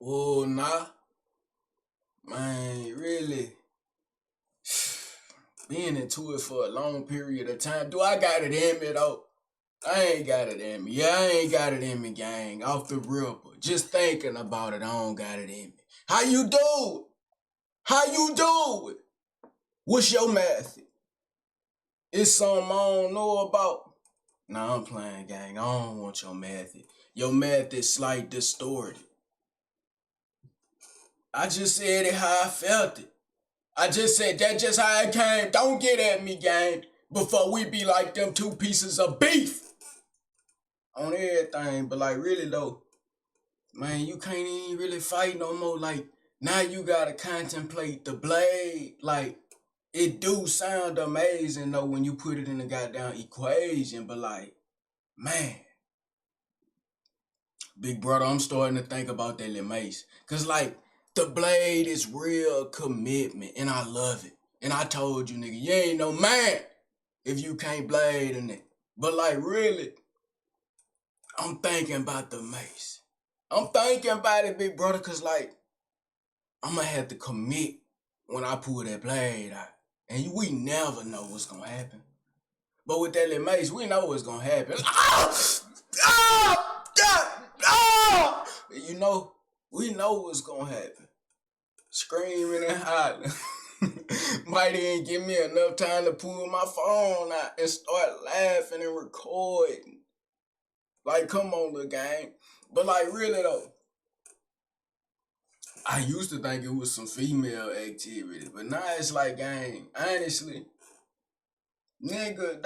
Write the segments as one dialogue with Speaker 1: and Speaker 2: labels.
Speaker 1: Oh, nah, man, really being into it for a long period of time. Do I got it in me though? I ain't got it in me. Yeah, I ain't got it in me, gang. Off the ripper. Just thinking about it, I don't got it in me. How you do? How you do? What's your method? It's something I don't know about. Nah, I'm playing, gang. I don't want your method. Your method slight distorted. I just said it how I felt it. I just said that just how it came. Don't get at me, gang. Before we be like them two pieces of beef on everything. But like really though, man, you can't even really fight no more. Like now you gotta contemplate the blade. Like it do sound amazing though when you put it in the goddamn equation. But like, man, big brother, I'm starting to think about that little mace. Cause like the blade is real commitment and I love it. And I told you, nigga, you ain't no man if you can't blade in it. But like really, I'm thinking about the mace. I'm thinking about it, big brother, cause like I'ma have to commit when I pull that blade out. And we never know what's gonna happen. But with that little mace, we know what's gonna happen. Ah! Ah! You know, we know what's gonna happen. Screaming and hollering. Might even give me enough time to pull my phone out and start laughing and recording. Like, come on, little gang. But like, really though, I used to think it was some female activity, but now it's like, gang, honestly, nigga,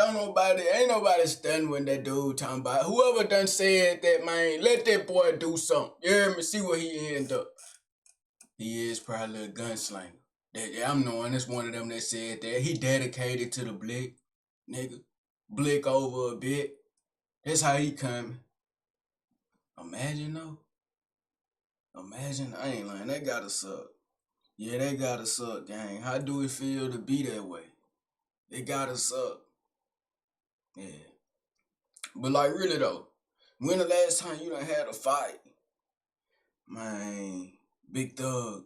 Speaker 1: ain't nobody studying when that dude talking about. Whoever done said that, man, let that boy do something. You hear me? See what he end up. He is probably a gunslinger. I'm knowing it's one of them that said that. He dedicated to the blick, nigga. Blick over a bit. That's how he coming. Imagine though. Imagine, I ain't lying, that gotta suck. Yeah, that gotta suck, gang. How do it feel to be that way? It gotta suck. Yeah. But like really though, when the last time you done had a fight? Man, big thug.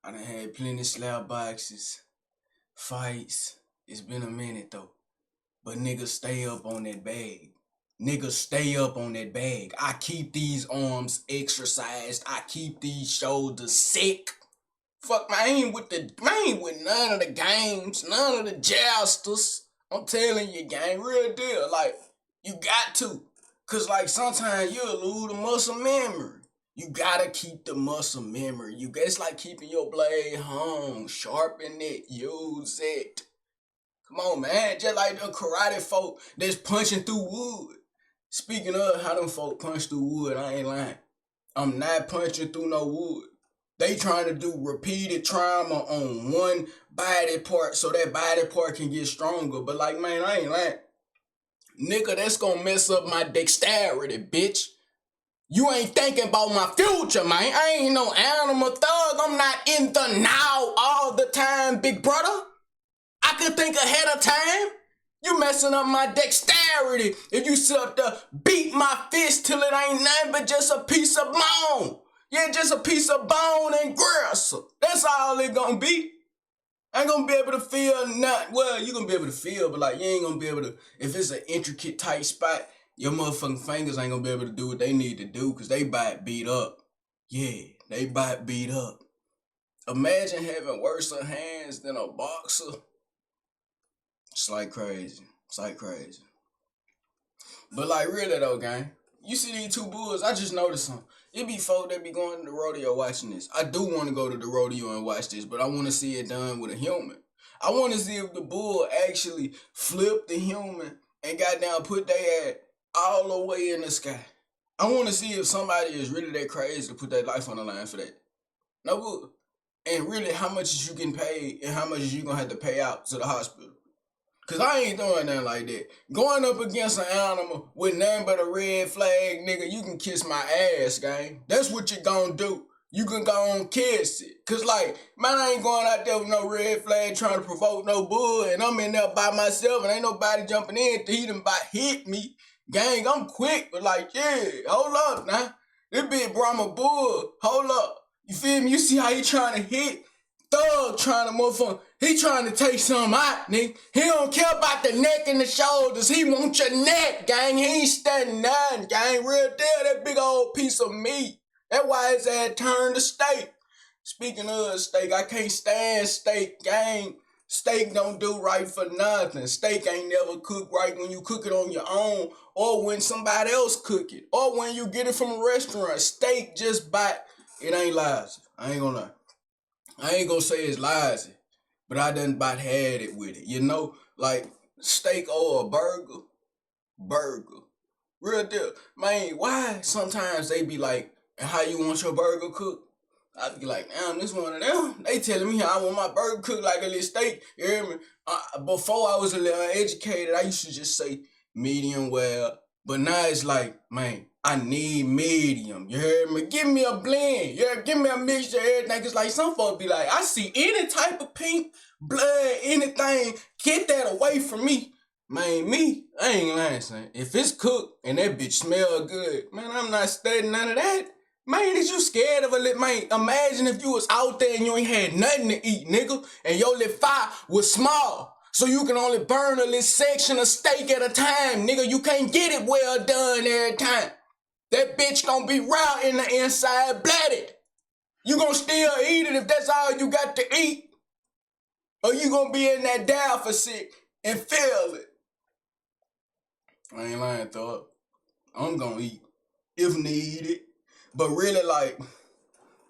Speaker 1: I done had plenty slap boxes, fights. It's been a minute though. But niggas stay up on that bag. Niggas stay up on that bag. I keep these arms exercised. I keep these shoulders sick. Fuck, man, I ain't with none of the games, none of the jousters. I'm telling you, gang, real deal. Like, you got to. Cause like sometimes you'll lose the muscle memory. You gotta keep the muscle memory. It's like keeping your blade home. Sharpen it. Use it. Come on, man. Just like the karate folk that's punching through wood. Speaking of how them folk punch through wood, I ain't lying. I'm not punching through no wood. They trying to do repeated trauma on one body part so that body part can get stronger. But like, man, I ain't lying. Nigga, that's gonna mess up my dexterity, bitch. You ain't thinking about my future, man. I ain't no animal thug. I'm not in the now all the time, big brother. I can think ahead of time. You messing up my dexterity if you sit up there beat my fist till it ain't nothing but just a piece of bone. Yeah, just a piece of bone and gristle. That's all it gonna be. I ain't gonna be able to feel nothing. Well, you gonna be able to feel, but like you ain't gonna be able to, if it's an intricate tight spot, your motherfucking fingers ain't gonna be able to do what they need to do because they bite beat up. Yeah, they bite beat up. Imagine having worse hands than a boxer. It's like crazy. It's like crazy. But like really though, gang, you see these two bulls, I just noticed some. It be folk that be going to the rodeo watching this. I do want to go to the rodeo and watch this, but I want to see it done with a human. I want to see if the bull actually flipped the human and got down, put their head all the way in the sky. I want to see if somebody is really that crazy to put their life on the line for that. No bull. And really, how much is you getting paid and how much is you going to have to pay out to the hospital? Cause I ain't doing nothing like that. Going up against an animal with nothing but a red flag, nigga, you can kiss my ass, gang. That's what you gonna do. You can go on kiss it. Cause like, man, I ain't going out there with no red flag trying to provoke no bull, and I'm in there by myself and ain't nobody jumping in till he done hit me. Gang, I'm quick, but like, yeah, hold up now. This big Brahma Bull, hold up. You feel me? You see how he trying to hit? Thug trying to motherfucker. He trying to take something out, nigga. He don't care about the neck and the shoulders. He want your neck, gang. He ain't studying nothing, gang. Real deal, that big old piece of meat. That's why his ass turned to steak. Speaking of steak, I can't stand steak, gang. Steak don't do right for nothing. Steak ain't never cooked right when you cook it on your own or when somebody else cook it or when you get it from a restaurant. Steak just bite. It ain't lousy. I ain't gonna lie. I ain't gonna say it's lousy, but I done about had it with it. You know, like steak or a burger. Real deal. Man, why sometimes they be like, how you want your burger cooked? I be like, damn, this one of them. They telling me how I want my burger cooked like a little steak. You hear me? Before I was a little uneducated, I used to just say medium well. But now it's like, man, I need medium. You hear me? Give me a blend. Yeah, give me a mixture of everything. Cause like some folks be like, I see any type of pink, blood, anything. Get that away from me. Man, I ain't lying, son. If it's cooked and that bitch smell good, man, I'm not studying none of that. Man, is you scared of a little, man, imagine if you was out there and you ain't had nothing to eat, nigga, and your little fire was small, so you can only burn a little section of steak at a time, nigga. You can't get it well done every time. That bitch gonna be raw in the inside, blooded. You gonna still eat it if that's all you got to eat? Or you gonna be in that deficit and feel it? I ain't lying, thought. I'm gonna eat if needed. But really, like,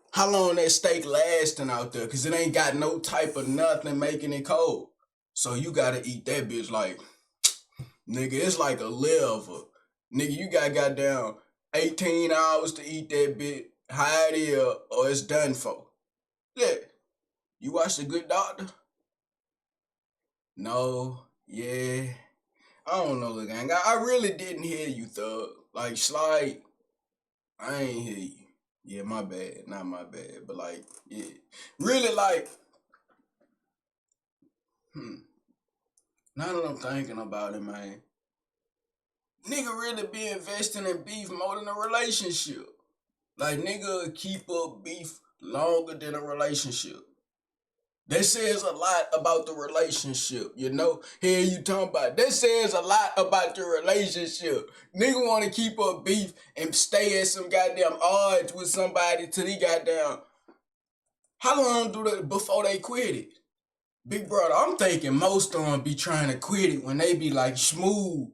Speaker 1: how long that steak lasting out there? Because it ain't got no type of nothing making it cold. So you gotta eat that bitch like, nigga, it's like a liver. Nigga, you got goddamn 18 hours to eat that bitch. Hide it or it's done for. Yeah. You watch The Good Doctor? No. Yeah. I don't know, the gang. I really didn't hear you, thug. Like, Slide, I ain't hear you. Yeah, my bad. Not my bad. But, like, yeah. Really, like, now that I'm thinking about it, man, nigga really be investing in beef more than a relationship. Like, nigga keep up beef longer than a relationship. That says a lot about the relationship, you know? Here you talking about. That says a lot about the relationship. Nigga want to keep up beef and stay at some goddamn odds with somebody till he goddamn. How long do they before they quit it? Big brother, I'm thinking most of them be trying to quit it when they be like smooth.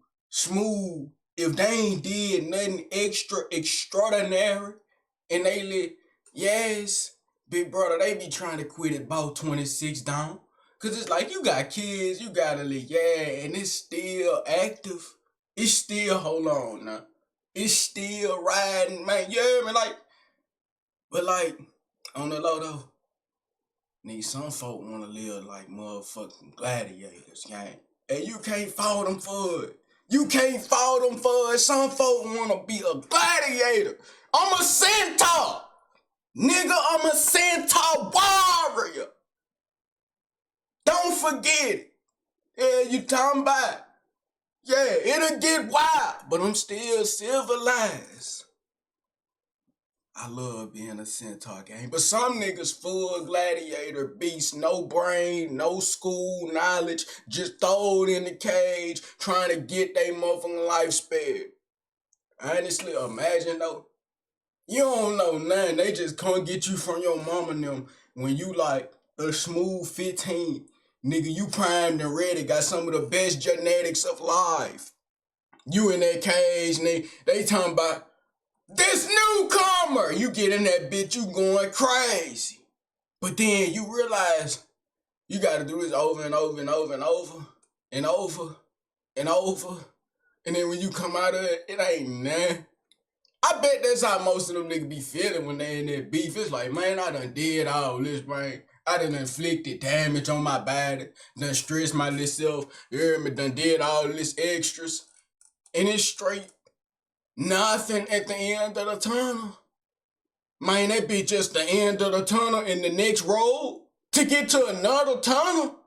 Speaker 1: If they ain't did nothing extraordinary and they lit, yes. Big brother, they be trying to quit it about 26 down. Cause it's like you got kids, you gotta live, yeah, and it's still active. It's still, hold on now. It's still riding, man. You hear me? Like, but like, on the low though, nigga, some folk wanna live like motherfucking gladiators, gang. And you can't fault them for it. You can't fault them for it. Some folk wanna be a gladiator. I'm a centaur. Nigga, I'm a centaur warrior. Don't forget it. Yeah, you talking about. Yeah, it'll get wild, but I'm still civilized. I love being a centaur, gang. But some niggas full gladiator beast, no brain, no school knowledge, just throw it in the cage, trying to get their motherfucking life spared. Honestly, imagine though. You don't know nothing. They just can't get you from your mama and them when you like a smooth 15. Nigga, you primed and ready. Got some of the best genetics of life. You in that cage, nigga. They talking about this newcomer. You get in that bitch, you going crazy. But then you realize you gotta do this over and over and over and over and over and over. And then when you come out of it, it ain't nothing. I bet that's how most of them niggas be feeling when they in that beef. It's like, man, I done did all this, man. I done inflicted damage on my body, done stressed my little self, you hear me, done did all this extras. And it's straight nothing at the end of the tunnel. Man, that be just the end of the tunnel and the next road to get to another tunnel.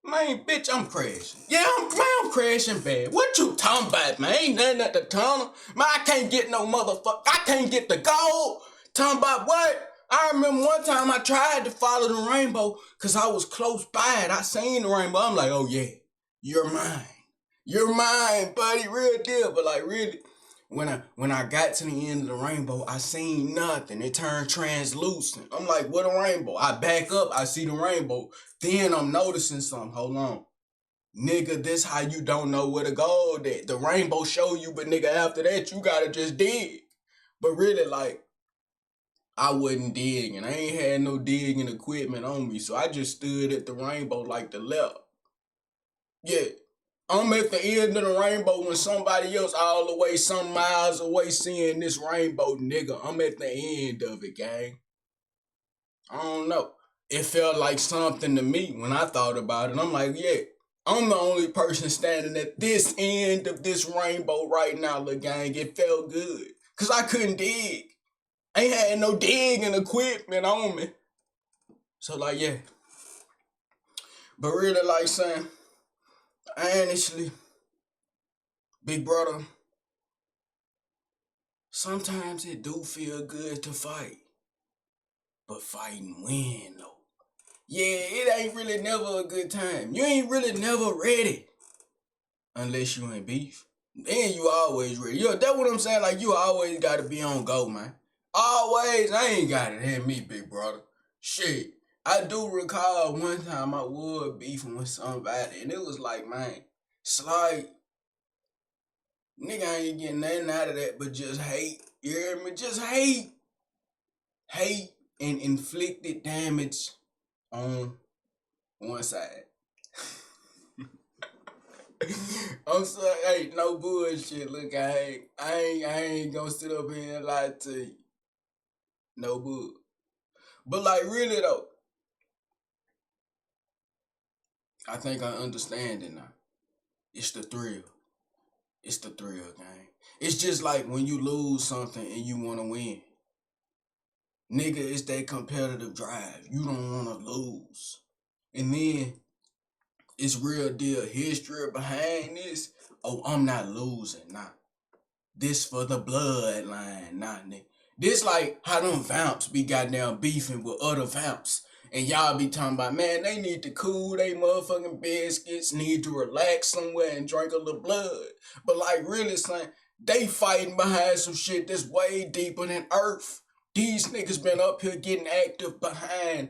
Speaker 1: Man, bitch, I'm crashing. Yeah, I'm crashing bad. What you talking about, man? Ain't nothing at the tunnel. Man, I can't get no motherfucker. I can't get the gold. Talking about what? I remember one time I tried to follow the rainbow because I was close by it. I seen the rainbow. I'm like, oh yeah, you're mine. You're mine, buddy. Real deal. But like really, when I got to the end of the rainbow, I seen nothing. It turned translucent. I'm like, what a rainbow. I back up, I see the rainbow. Then I'm noticing something. Hold on. Nigga, this how you don't know where to go. That the rainbow show you, but nigga, after that, you gotta just dig. But really, like, I wasn't digging. I ain't had no digging equipment on me. So I just stood at the rainbow like the left. Yeah. I'm at the end of the rainbow when somebody else all the way some miles away seeing this rainbow, nigga. I'm at the end of it, gang. I don't know. It felt like something to me when I thought about it. I'm like, yeah, I'm the only person standing at this end of this rainbow right now, little gang. It felt good. Because I couldn't dig. I ain't had no digging equipment on me. So, like, yeah. But really, like, saying, honestly, big brother, sometimes it do feel good to fight. But fighting win, though. Yeah, it ain't really never a good time. You ain't really never ready. Unless you in beef. Then you always ready. Yo, that's what I'm saying. Like, you always gotta be on go, man. Always. I ain't got it in me, big brother. Shit. I do recall one time I was beefing with somebody, and it was like, man, it's like, nigga ain't getting nothing out of that but just hate. You hear me? Just hate. Hate and inflicted damage on one side. I'm sorry, hey, no bullshit. Look, I ain't gonna sit up here and lie to you. No bull. But like really though, I think I understand it now. It's the thrill. It's the thrill, gang. It's just like when you lose something and you wanna win. Nigga, it's that competitive drive. You don't wanna lose. And then it's real deal history behind this. Oh, I'm not losing, nah. This for the bloodline, nah, nigga. This like how them vamps be goddamn beefing with other vamps. And y'all be talking about, man, they need to cool they motherfucking biscuits, need to relax somewhere and drink a little blood. But like really saying, they fighting behind some shit that's way deeper than earth. These niggas been up here getting active behind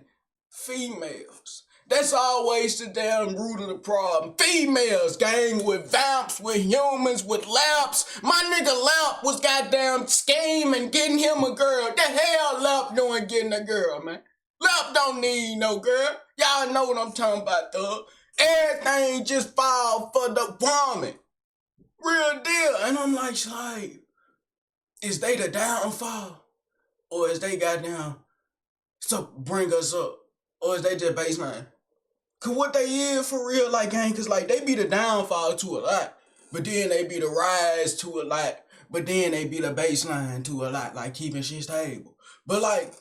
Speaker 1: females. That's always the damn root of the problem. Females, gang, with vamps, with humans, with Lamps. My nigga Lamp was goddamn scheming, getting him a girl. The hell Lamp doing getting a girl, man? Lamp don't need no girl. Y'all know what I'm talking about, thug. Everything just fall for the woman. Real deal. And I'm like, is they the downfall? Or is they goddamn to bring us up? Or is they just baseline? Cause what they is for real, like, gang, cause like they be the downfall to a lot, but then they be the rise to a lot, but then they be the baseline to a lot, like keeping shit stable. But like,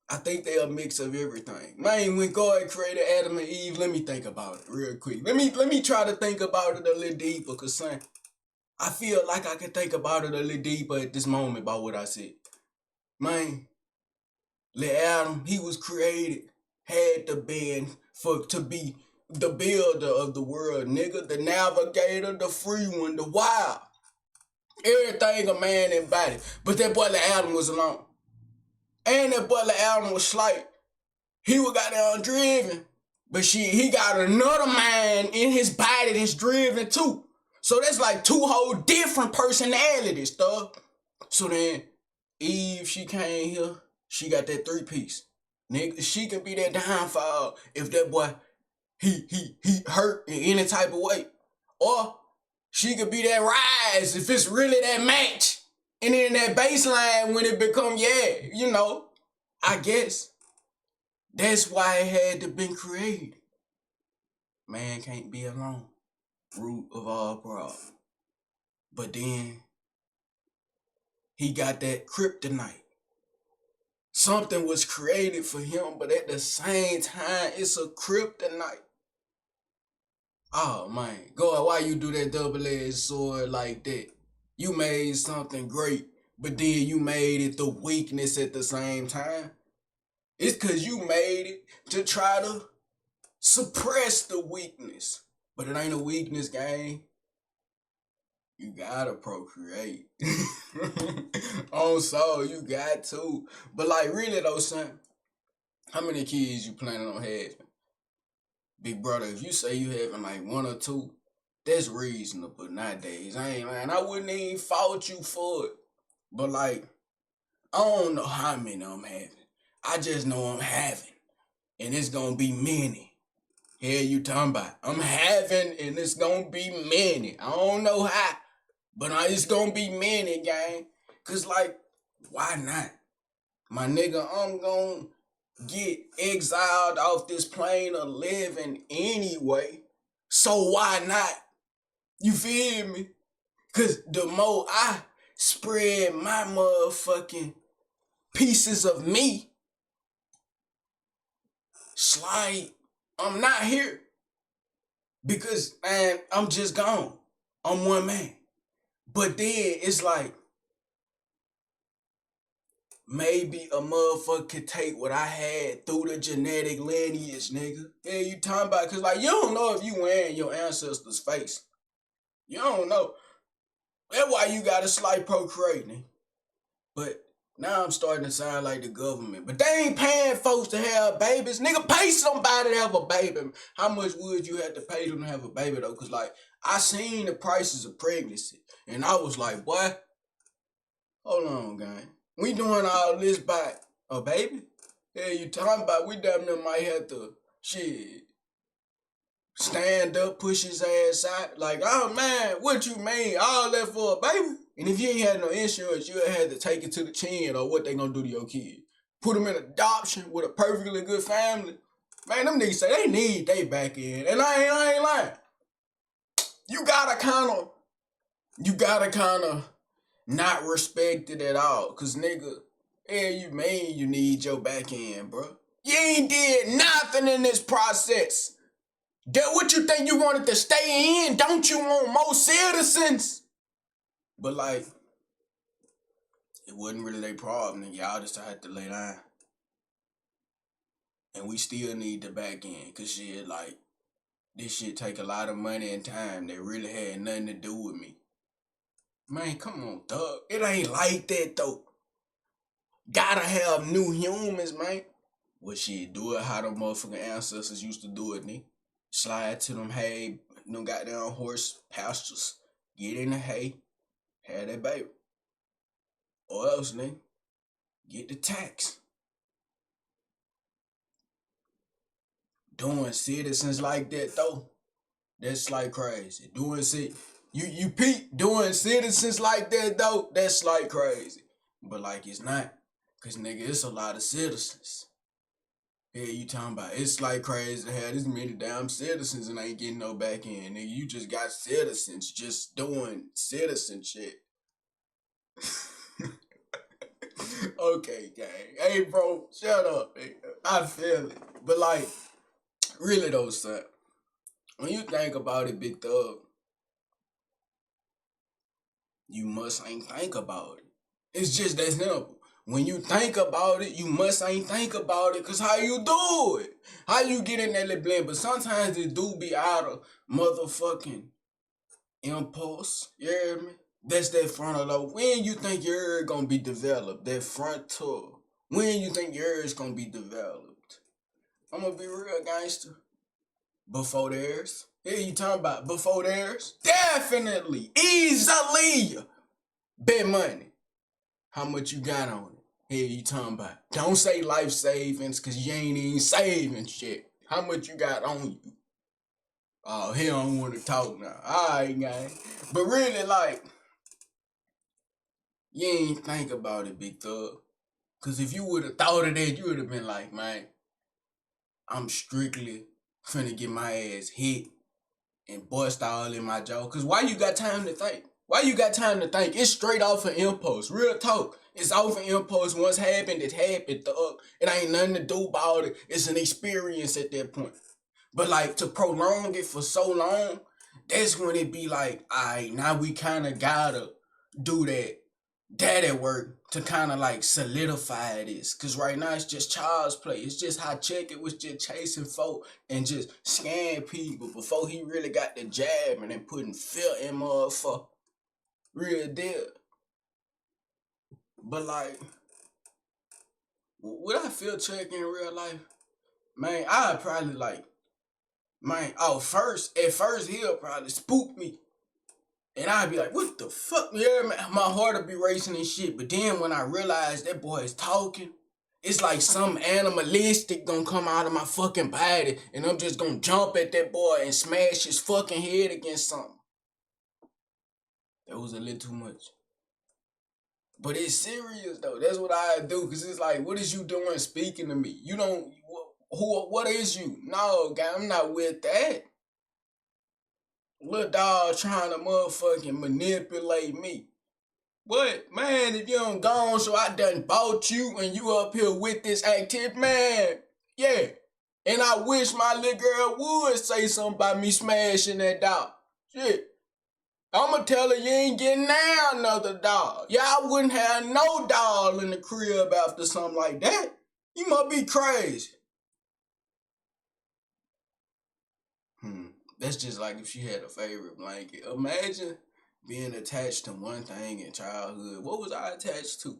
Speaker 1: I think they a mix of everything. Man, when God created Adam and Eve, let me think about it real quick. Let me try to think about it a little deeper, cause son, I feel like I can think about it a little deeper at this moment about what I said. Man, let Adam, he was created, had to bend to be the builder of the world, nigga, the navigator, the free one, the wild. Everything a man embodied. But that boy Adam was alone. And that boy Adam was slight. He was goddamn driven. But he got another man in his body that's driven too. So that's like two whole different personalities, dog. So then Eve, she came here. She got that 3-piece. Nigga, she can be that downfall if that boy, he hurt in any type of way. Or she could be that rise if it's really that match. And then that baseline when it become, yeah, you know, I guess that's why it had to been created. Man can't be alone. Root of all problems. But then he got that kryptonite. Something was created for him, but at the same time, it's a kryptonite. Oh man, God, why you do that double-edged sword like that? You made something great, but then you made it the weakness at the same time. It's cause you made it to try to suppress the weakness. But it ain't a weakness, gang. You gotta procreate. On soul, you got to. But like really though, son, how many kids you planning on having? Big brother, if you say you having like one or two, that's reasonable nowadays. I ain't lying. I wouldn't even fault you for it. But like, I don't know how many I'm having. I just know I'm having. And it's gonna be many. Here you talking about. I'm having and it's gonna be many. I don't know how. But it's gonna be many, gang. Cause like, why not? My nigga, I'm gonna get exiled off this plane of living anyway. So why not? You feel me? Cause the more I spread my motherfucking pieces of me, slide, I'm not here. Because, man, I'm just gone. I'm one man. But then it's like, maybe a motherfucker could take what I had through the genetic lineage, nigga. Yeah, you talking about, cause like, you don't know if you wearing your ancestors' face. You don't know. That's why you gotta slight procreating. But now I'm starting to sound like the government. But they ain't paying folks to have babies. Nigga, pay somebody to have a baby. How much would you have to pay them to have a baby though? Cause like, I seen the prices of pregnancy. And I was like, boy, hold on, gang. We doing all this by a baby? Yeah, you talking about we damn near might have to, shit, stand up, push his ass out. Like, oh man, what you mean? All that for a baby? And if you ain't had no insurance, you had to take it to the chin or what they gonna do to your kid. Put them in adoption with a perfectly good family. Man, them niggas say they need they back in. And I ain't lying. You gotta kinda not respect it at all. Cause nigga, yeah, you mean you need your back end, bro. You ain't did nothing in this process. That what you think you wanted to stay in? Don't you want more citizens? But like, it wasn't really their problem, and y'all just had to lay down. And we still need the back end, cause shit, like, this shit take a lot of money and time that really had nothing to do with me. Man, come on, dog. It ain't like that though. Gotta have new humans, man. Well, shit, do it how the motherfucking ancestors used to do it, nigga. Slide to them hay, them goddamn horse pastures. Get in the hay, have that baby. Or else, nigga, get the tax. Doing citizens like that, though, that's like crazy. You peep, doing citizens like that, though, that's like crazy. But like, it's not. Cause, nigga, it's a lot of citizens. Yeah, you talking about it's like crazy to have this many damn citizens and ain't getting no back end. Nigga, you just got citizens just doing citizen shit. Okay, gang. Hey, bro, shut up. Nigga. I feel it. But like, really though, son, when you think about it, Big Thug, you must ain't think about it. It's just that simple. When you think about it, you must ain't think about it. Cause how you do it? How you get in that little blend? But sometimes it do be out of motherfucking impulse. You hear me? That's that frontal lobe. When you think you're gonna be developed, that frontal. When you think yours gonna be developed. I'm gonna be real gangster. Before theirs. Yeah, you talking about before theirs? Definitely. Easily. Bet money. How much you got on it? Hey, you talking about? Don't say life savings, cause you ain't even saving shit. How much you got on you? Oh, he don't want to talk now. Alright, gang. But really, like, you ain't think about it, Big Thug. Cause if you would have thought of that, you would have been like, man, I'm strictly finna get my ass hit and bust all in my jaw. Cause why you got time to think? Why you got time to think? It's straight off of impulse. Real talk. It's off of impulse. Once happened, it happened. It ain't nothing to do about it. It's an experience at that point. But like to prolong it for so long, that's when it be like, alright, now we kind of gotta do that at work to kind of like solidify this. Cause right now it's just child's play. It's just how Check It was just chasing folk and just scaring people before he really got the jabbing and putting fear in motherfucker. Real deal. But like, would I feel Check in real life? Man, I'd probably like, man, at first he'll probably spook me. And I'd be like, what the fuck? Yeah, man, my heart would be racing and shit. But then when I realize that boy is talking, it's like some animalistic gonna come out of my fucking body. And I'm just gonna jump at that boy and smash his fucking head against something. That was a little too much. But it's serious though. That's what I do. Cause it's like, what is you doing speaking to me? You don't, what is you? No, guy, I'm not with that. Little dog trying to motherfucking manipulate me. But man, if you don't gone, so I done bought you and you up here with this active man. Yeah. And I wish my little girl would say something about me smashing that dog. Shit. I'ma tell her you ain't getting now another dog. Yeah, I wouldn't have no dog in the crib after something like that. You must be crazy. That's just like if she had a favorite blanket. Imagine being attached to one thing in childhood. What was I attached to?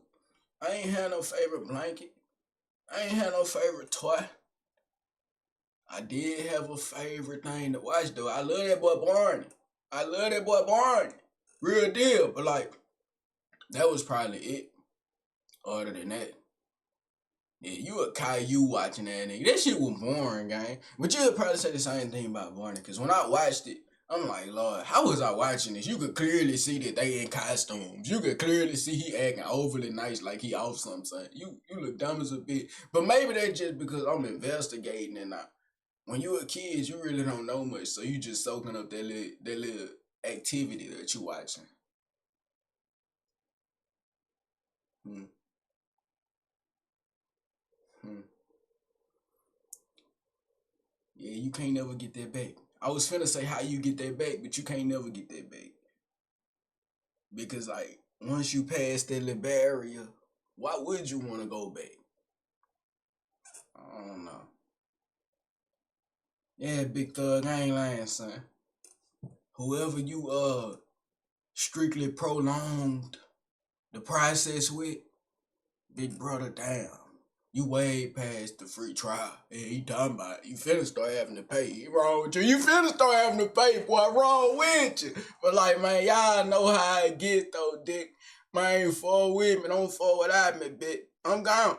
Speaker 1: I ain't had no favorite blanket. I ain't had no favorite toy. I did have a favorite thing to watch though. I love that boy Barney. Real deal. But like, that was probably it. Other than that. Yeah, you a Caillou watching that nigga. That shit was boring, gang. But you would probably say the same thing about Barney. Because when I watched it, I'm like, Lord, how was I watching this? You could clearly see that they in costumes. You could clearly see he acting overly nice like he off something. You look dumb as a bitch. But maybe that's just because I'm investigating and when you a kid, you really don't know much. So you just soaking up that little activity that you watching. Hmm. Hmm. Yeah, you can't never get that back. I was finna say how you get that back, but you can't never get that back. Because like once you pass that little barrier, why would you wanna go back? I don't know. Yeah, big thug, I ain't lying, son. Whoever you strictly prolonged the process with, big brother, damn. You way past the free trial. Yeah, he talking about it. You finna start having to pay. He wrong with you. You finna start having to pay, boy. Wrong with you. But like, man, y'all know how it get though, dick. Man, fall with me. Don't fall without me, bitch. I'm gone.